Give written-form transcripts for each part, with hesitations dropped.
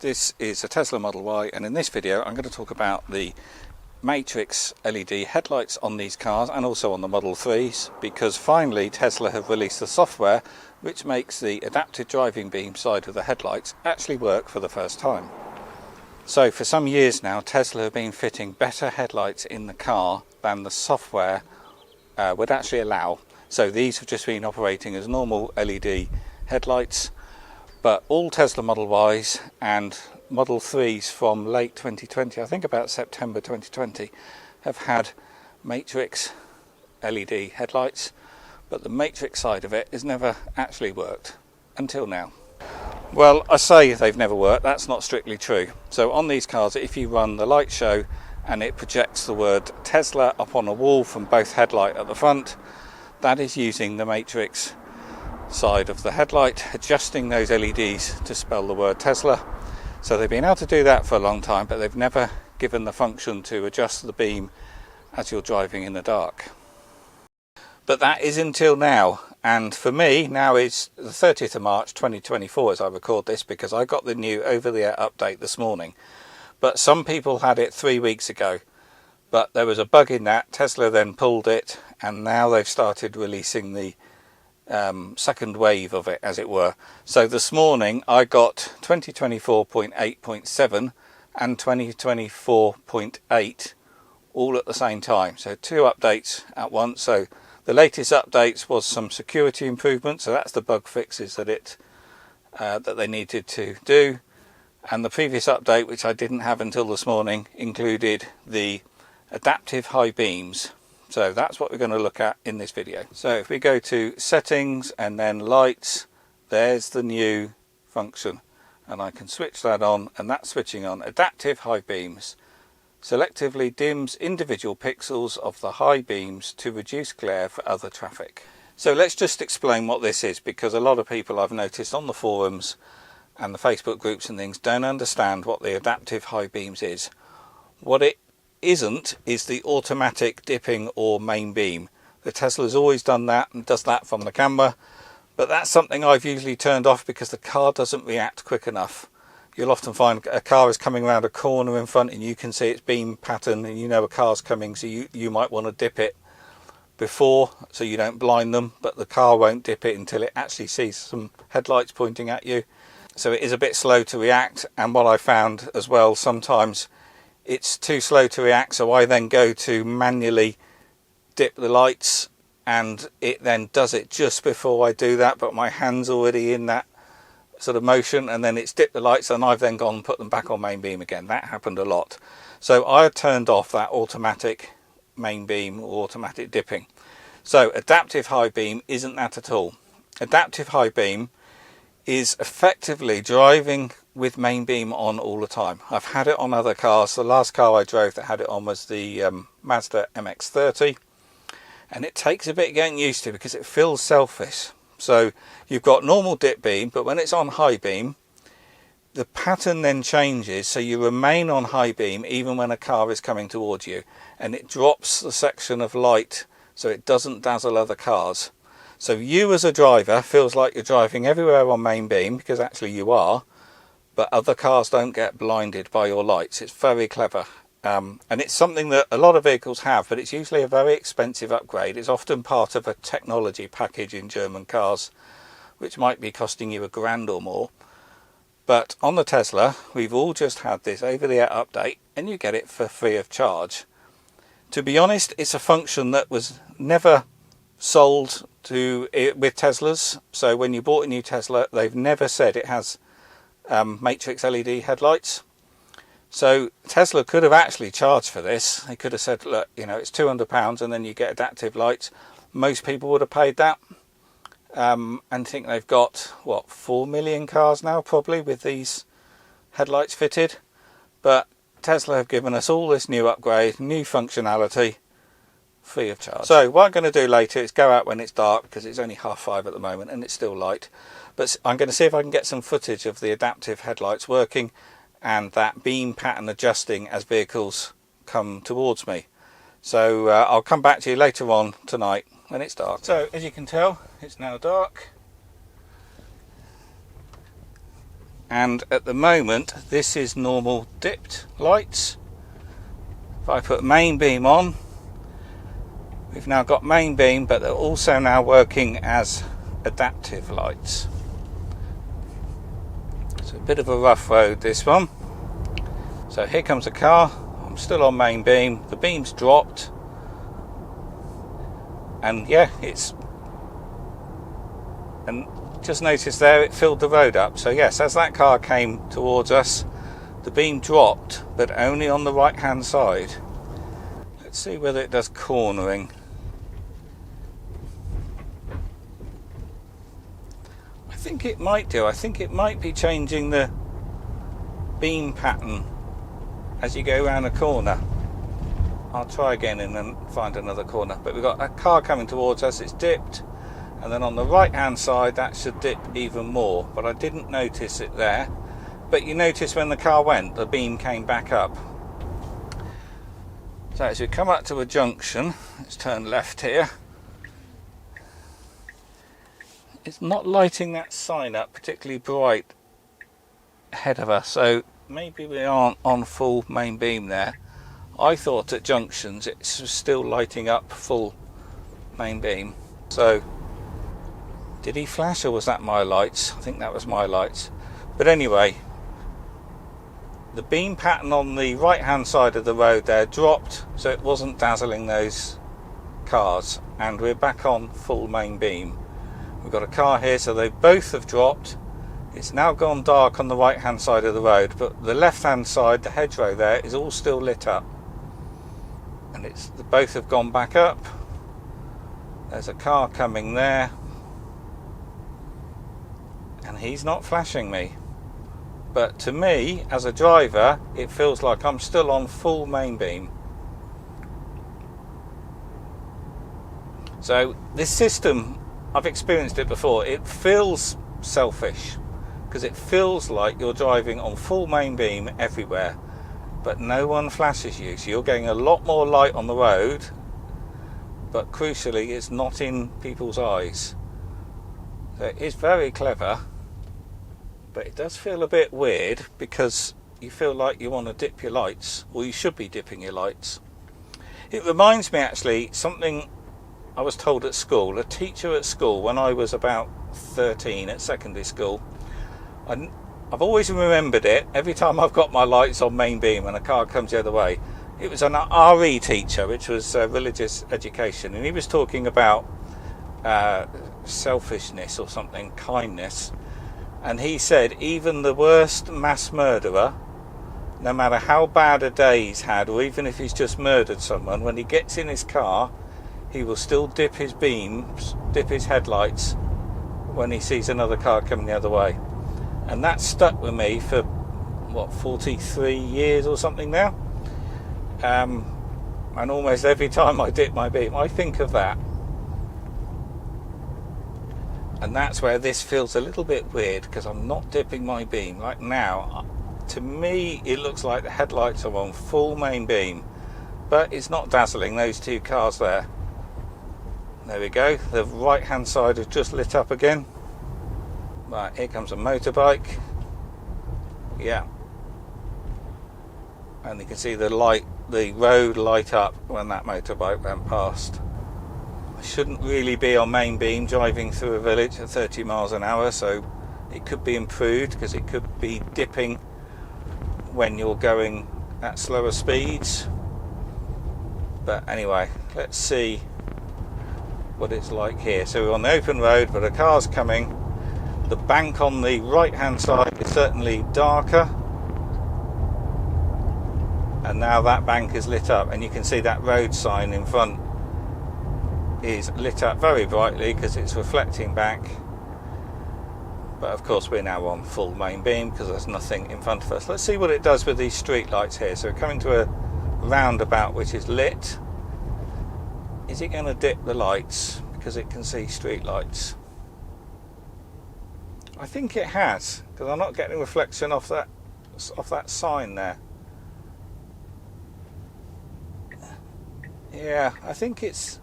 This is a Tesla Model Y, and in this video I'm going to talk about the matrix LED headlights on these cars and also on the Model 3s, because finally Tesla have released the software which makes the adaptive driving beam side of the headlights actually work for the first time. So for some years now Tesla have been fitting better headlights in the car than the software would actually allow. So these have just been operating as normal LED headlights, but all Tesla Model Ys and Model 3s from late 2020, I think about September 2020, have had matrix LED headlights, but the matrix side of it has never actually worked until now. Well, I say they've never worked, that's not strictly true. So on these cars, if you run the light show and it projects the word Tesla up on a wall from both headlight at the front, that is using the matrix side of the headlight, adjusting those LEDs to spell the word Tesla. So they've been able to do that for a long time, but they've never given the function to adjust the beam as you're driving in the dark. But that is until now, and for me now is the 30th of March 2024 as I record this, because I got the new over-the-air update this morning. But some people had it 3 weeks ago, but there was a bug in that. Tesla then pulled it, and now they've started releasing the second wave of it, as it were. So this morning I got 2024.8.7 and 2024.8 all at the same time, so two updates at once. So the latest updates was some security improvements, so that's the bug fixes that that they needed to do, and the previous update, which I didn't have until this morning, included the adaptive high beams. So that's what we're going to look at in this video. So if we go to settings and then lights, there's the new function, and I can switch that on, and that's switching on adaptive high beams. Selectively dims individual pixels of the high beams to reduce glare for other traffic. So let's just explain what this is, because a lot of people I've noticed on the forums and the Facebook groups and things don't understand what the adaptive high beams is. What it isn't is the automatic dipping or main beam. The Tesla's always done that and does that from the camera, but that's something I've usually turned off because the car doesn't react quick enough. You'll often find a car is coming around a corner in front and you can see its beam pattern and you know a car's coming, so you might want to dip it before so you don't blind them, but the car won't dip it until it actually sees some headlights pointing at you. So it is a bit slow to react, and what I found as well, sometimes it's too slow to react, so I then go to manually dip the lights, and it then does it just before I do that, but my hand's already in that sort of motion, and then it's dipped the lights and I've then gone and put them back on main beam again. That happened a lot. So I turned off that automatic main beam or automatic dipping. So adaptive high beam isn't that at all. Adaptive high beam is effectively driving with main beam on all the time. I've had it on other cars. The last car I drove that had it on was the Mazda MX-30, and it takes a bit getting used to because it feels selfish. So you've got normal dip beam, but when it's on high beam, the pattern then changes, so you remain on high beam even when a car is coming towards you, and it drops the section of light so it doesn't dazzle other cars. So you as a driver feels like you're driving everywhere on main beam, because actually you are, but other cars don't get blinded by your lights. It's very clever, and it's something that a lot of vehicles have, but it's usually a very expensive upgrade. It's often part of a technology package in German cars, which might be costing you £1,000 or more. But on the Tesla, we've all just had this over-the-air update, and you get it for free of charge. To be honest, it's a function that was never sold with Teslas. So when you bought a new Tesla, they've never said it has matrix LED headlights. So Tesla could have actually charged for this. They could have said, look, you know, it's £200 and then you get adaptive lights. Most people would have paid that. And think they've got, what, 4 million cars now probably with these headlights fitted. But Tesla have given us all this new upgrade, new functionality, free of charge. So what I'm going to do later is go out when it's dark, because it's only 5:30 at the moment and it's still light. But I'm going to see if I can get some footage of the adaptive headlights working and that beam pattern adjusting as vehicles come towards me. So I'll come back to you later on tonight when it's dark. So as you can tell, it's now dark. and at the moment this is normal dipped lights. If I put main beam on, we've now got main beam, but they're also now working as adaptive lights. It's a bit of a rough road, this one. So here comes a car. I'm still on main beam, the beam's dropped, and yeah, and just notice there it filled the road up. So yes, as that car came towards us, the beam dropped, but only on the right hand side. Let's see whether it does cornering. I think it might do. I think it might be changing the beam pattern as you go around a corner. I'll try again and then find another corner. But we've got a car coming towards us, it's dipped, and then on the right hand side that should dip even more, but I didn't notice it there. But you notice when the car went, the beam came back up. So as we come up to a junction, let's turn left here. It's not lighting that sign up particularly bright ahead of us, so maybe we aren't on full main beam there. I thought at junctions it's still lighting up full main beam. So did he flash, or was that my lights? I think that was my lights. But anyway, the beam pattern on the right hand side of the road there dropped, so it wasn't dazzling those cars, and we're back on full main beam. We've got a car here, so they both have dropped. It's now gone dark on the right hand side of the road, but the left hand side, the hedgerow there, is all still lit up, and both have gone back up. There's a car coming there, and he's not flashing me, but to me as a driver it feels like I'm still on full main beam. So this system, I've experienced it before, it feels selfish because it feels like you're driving on full main beam everywhere, but no one flashes you, so you're getting a lot more light on the road, but crucially it's not in people's eyes. So it is very clever, but it does feel a bit weird because you feel like you want to dip your lights, or you should be dipping your lights. It reminds me actually something I was told at school. A teacher at school when I was about 13 at secondary school, I've always remembered it every time I've got my lights on main beam and a car comes the other way. It was an RE teacher, which was religious education, and he was talking about selfishness or something, kindness, and he said even the worst mass murderer, no matter how bad a day he's had, or even if he's just murdered someone, when he gets in his car he will still dip his beams, dip his headlights when he sees another car coming the other way. And that stuck with me for 43 years or something now, and almost every time I dip my beam I think of that. And that's where this feels a little bit weird, because I'm not dipping my beam. Like now, to me it looks like the headlights are on full main beam, but it's not dazzling those two cars there. There we go, the right hand side has just lit up again. Right, here comes a motorbike. Yeah, and you can see the road light up when that motorbike went past. I shouldn't really be on main beam driving through a village at 30 miles an hour, so it could be improved, because it could be dipping when you're going at slower speeds. But anyway, let's see what it's like here. So we're on the open road, but a car's coming. The bank on the right hand side is certainly darker, and now that bank is lit up, and you can see that road sign in front is lit up very brightly because it's reflecting back. But of course we're now on full main beam because there's nothing in front of us. Let's see what it does with these street lights here. So we're coming to a roundabout which is lit. Is it going to dip the lights because it can see street lights? I think it has, because I'm not getting reflection off that sign there. Yeah, I think it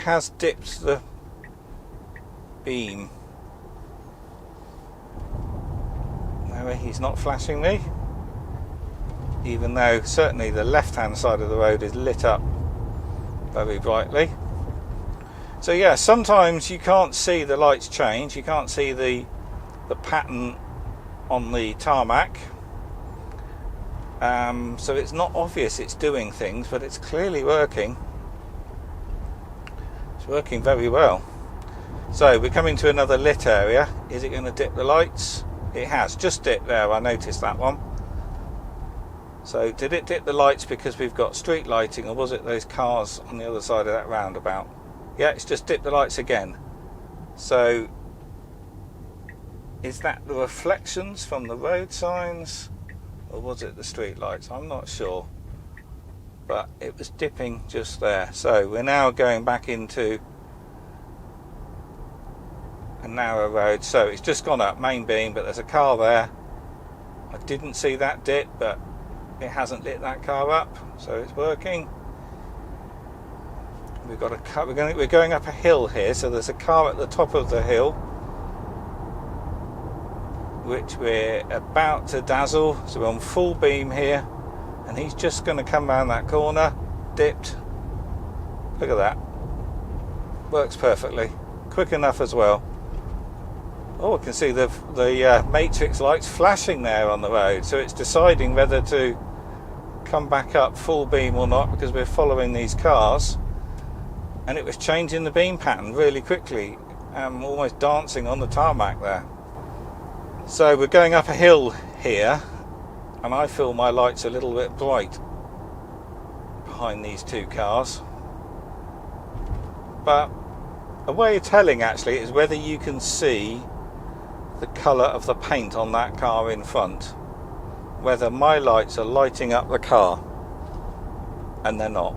has dipped the beam. area he's not flashing me, even though certainly the left hand side of the road is lit up very brightly. So yeah, sometimes you can't see the lights change, you can't see the pattern on the tarmac, so it's not obvious it's doing things, but it's clearly working. It's working very well. So we're coming to another lit area. Is it going to dip the lights? It has just dipped there, I noticed that one. So did it dip the lights because we've got street lighting, or was it those cars on the other side of that roundabout? Yeah, it's just dipped the lights again. So is that the reflections from the road signs, or was it the street lights? I'm not sure, but it was dipping just there. So we're now going back into a narrow road. So it's just gone up main beam, but there's a car there. I didn't see that dip, but it hasn't lit that car up, so it's working. We've got a car, we're going up a hill here, so there's a car at the top of the hill which we're about to dazzle. So we're on full beam here, and he's just going to come around that corner. Dipped. Look at that. Works perfectly. Quick enough as well. Oh, I can see the matrix lights flashing there on the road, so it's deciding whether to come back up full beam or not, because we're following these cars. And it was changing the beam pattern really quickly, almost dancing on the tarmac there. So we're going up a hill here, and I feel my lights a little bit bright behind these two cars. But a way of telling actually is whether you can see the colour of the paint on that car in front, whether my lights are lighting up the car, and they're not.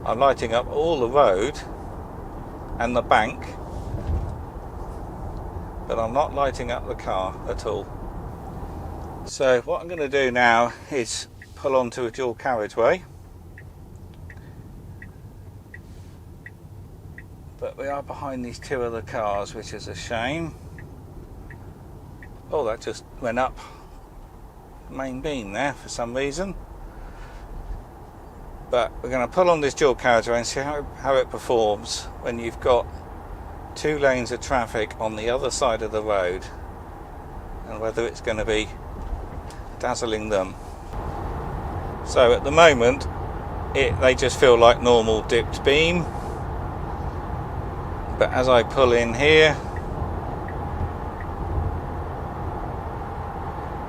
I'm lighting up all the road and the bank, but I'm not lighting up the car at all. So what I'm going to do now is pull onto a dual carriageway, but we are behind these two other cars, which is a shame. Oh, that just went up main beam there for some reason. But we're going to pull on this dual carriageway and see how it performs when you've got two lanes of traffic on the other side of the road, and whether it's going to be dazzling them. So at the moment they just feel like normal dipped beam, but as I pull in here,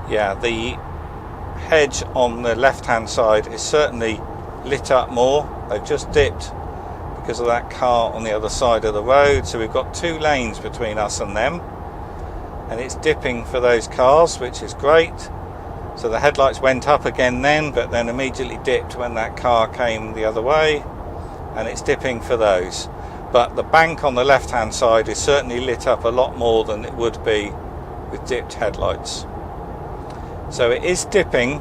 yeah, the hedge on the left hand side is certainly lit up more. They've just dipped because of that car on the other side of the road, so we've got two lanes between us and them, and it's dipping for those cars, which is great. So the headlights went up again then, but then immediately dipped when that car came the other way, and it's dipping for those. But the bank on the left hand side is certainly lit up a lot more than it would be with dipped headlights. So it is dipping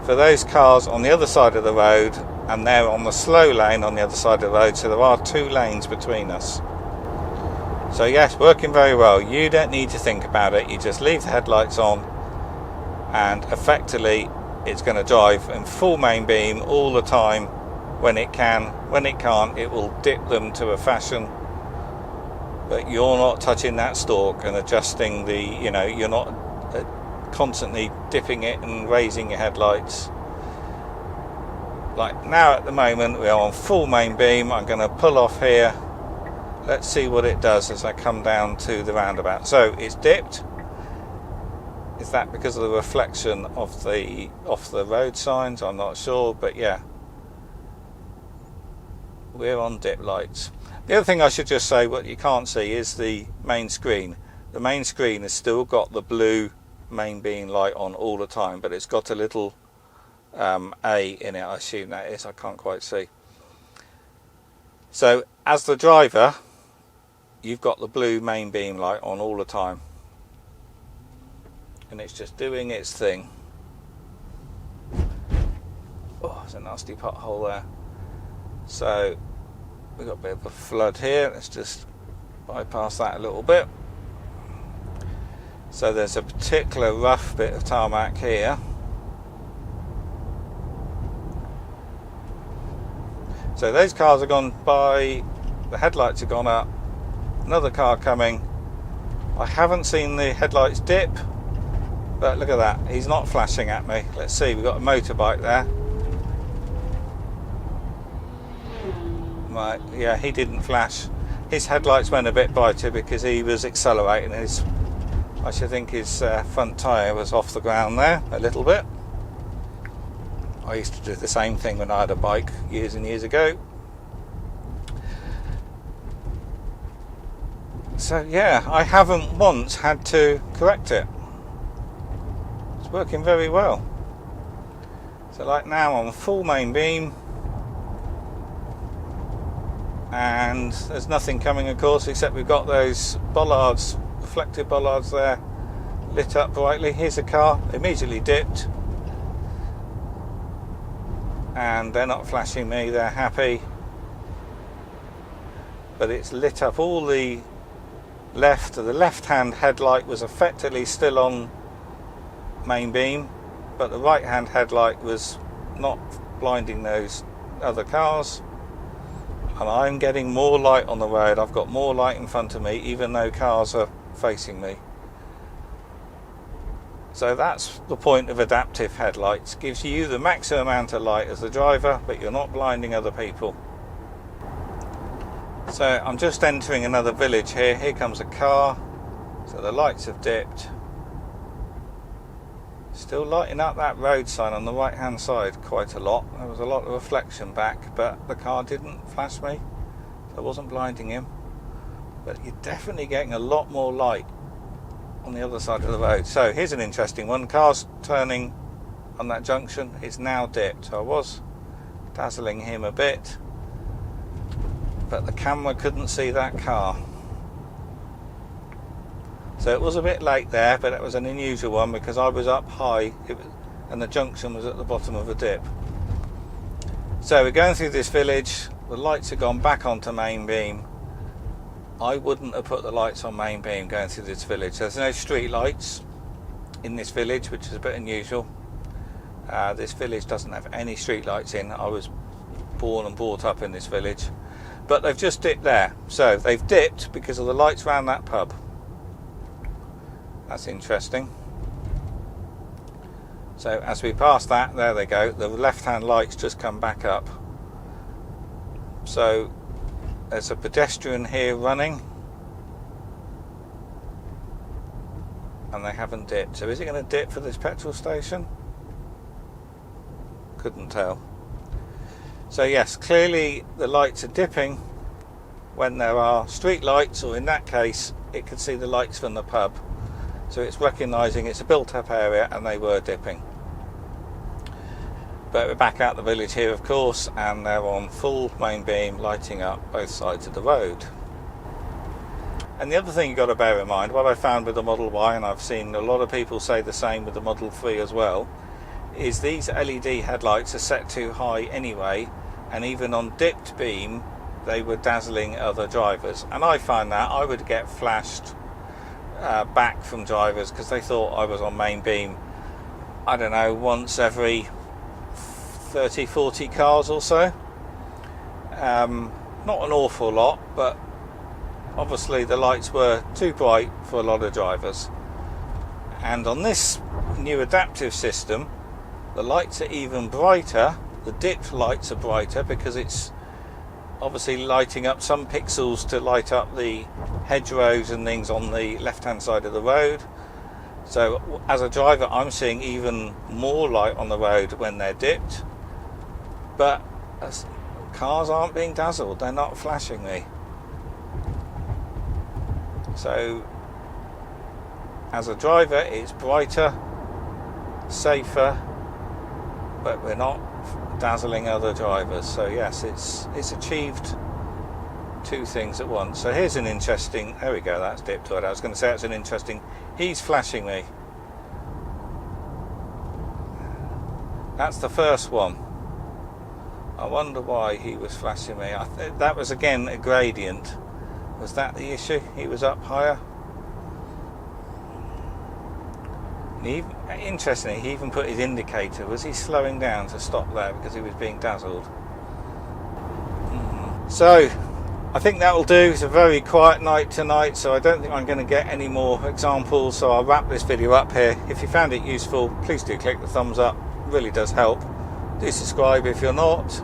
for those cars on the other side of the road, and they're on the slow lane on the other side of the road, so there are two lanes between us. So yes, working very well. You don't need to think about it, you just leave the headlights on, and effectively it's going to drive in full main beam all the time when it can. When it can't, it will dip them to a fashion, but you're not touching that stalk and adjusting the, you're not constantly dipping it and raising your headlights. Like now at the moment we are on full main beam. I'm going to pull off here. Let's see what it does as I come down to the roundabout. So it's dipped. Is that because of the reflection of the off the road signs? I'm not sure, but yeah, we're on dip lights. The other thing I should just say, what you can't see is the main screen. The main screen has still got the blue main beam light on all the time, but it's got a little A in it, I assume that is, I can't quite see. So as the driver, you've got the blue main beam light on all the time, and it's just doing its thing. Oh, there's a nasty pothole there. So we've got a bit of a flood here. Let's just bypass that a little bit. So there's a particular rough bit of tarmac here. So those cars have gone by, the headlights have gone up, another car coming. I haven't seen the headlights dip, but look at that, he's not flashing at me. Let's see, we've got a motorbike there. Right, yeah, he didn't flash. His headlights went a bit brighter because he was accelerating. I should think his front tyre was off the ground there a little bit. I used to do the same thing when I had a bike years and years ago. So yeah, I haven't once had to correct it. It's working very well. So like now I'm full main beam, and there's nothing coming, of course, except we've got those bollards, reflective bollards there, lit up brightly. Here's a car, immediately dipped, and they're not flashing me, they're happy, but it's lit up. All the left hand headlight was effectively still on main beam, but the right hand headlight was not blinding those other cars. And I'm getting more light on the road. I've got more light in front of me, even though cars are facing me. So that's the point of adaptive headlights. Gives you the maximum amount of light as the driver, but you're not blinding other people. So I'm just entering another village here. Here comes a car. So the lights have dipped. Still lighting up that road sign on the right hand side quite a lot. There was a lot of reflection back, but the car didn't flash me, so I wasn't blinding him. But you're definitely getting a lot more light on the other side of the road. So here's an interesting one. Car's turning on that junction. It's now dipped. So I was dazzling him a bit, but the camera couldn't see that car. So it was a bit late there, but it was an unusual one because I was up high and the junction was at the bottom of a dip. So we're going through this village. The lights have gone back onto main beam. I wouldn't have put the lights on main beam going through this village. There's no street lights in this village, which is a bit unusual. This village doesn't have any street lights in. I was born and brought up in this village, but they've just dipped there. So they've dipped because of the lights around that pub. That's interesting. So as we pass that, there they go, the left hand lights just come back up. So there's a pedestrian here running, and they haven't dipped. So is it going to dip for this petrol station? Couldn't tell. So yes, clearly the lights are dipping when there are street lights, or in that case it could see the lights from the pub. So it's recognising it's a built-up area and they were dipping. But we're back out the village here, of course, and they're on full main beam, lighting up both sides of the road. And the other thing you've got to bear in mind, what I found with the Model Y, and I've seen a lot of people say the same with the Model 3 as well, is these LED headlights are set too high anyway, and even on dipped beam they were dazzling other drivers. And I find that I would get flashed back from drivers because they thought I was on main beam, I don't know, once every 30-40 cars or so. Not an awful lot, but obviously the lights were too bright for a lot of drivers. And on this new adaptive system, the lights are even brighter. The dip lights are brighter because it's obviously lighting up some pixels to light up the hedgerows and things on the left hand side of the road. So as a driver I'm seeing even more light on the road when they're dipped, but cars aren't being dazzled, they're not flashing me. So as a driver it's brighter, safer, but we're not dazzling other drivers. So yes, it's achieved two things at once. So here's an interesting, there we go, that's dipped right. I was going to say that's an interesting, he's flashing me. That's the first one. I wonder why he was flashing me. That was again a gradient. Was that the issue? He was up higher. Interestingly, he even put his indicator. Was he slowing down to stop there because he was being dazzled? So I think that will do. It's a very quiet night tonight, so I don't think I'm going to get any more examples, so I'll wrap this video up here. If you found it useful, please do click the thumbs up. It really does help. Do subscribe if you're not,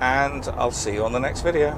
and I'll see you on the next video.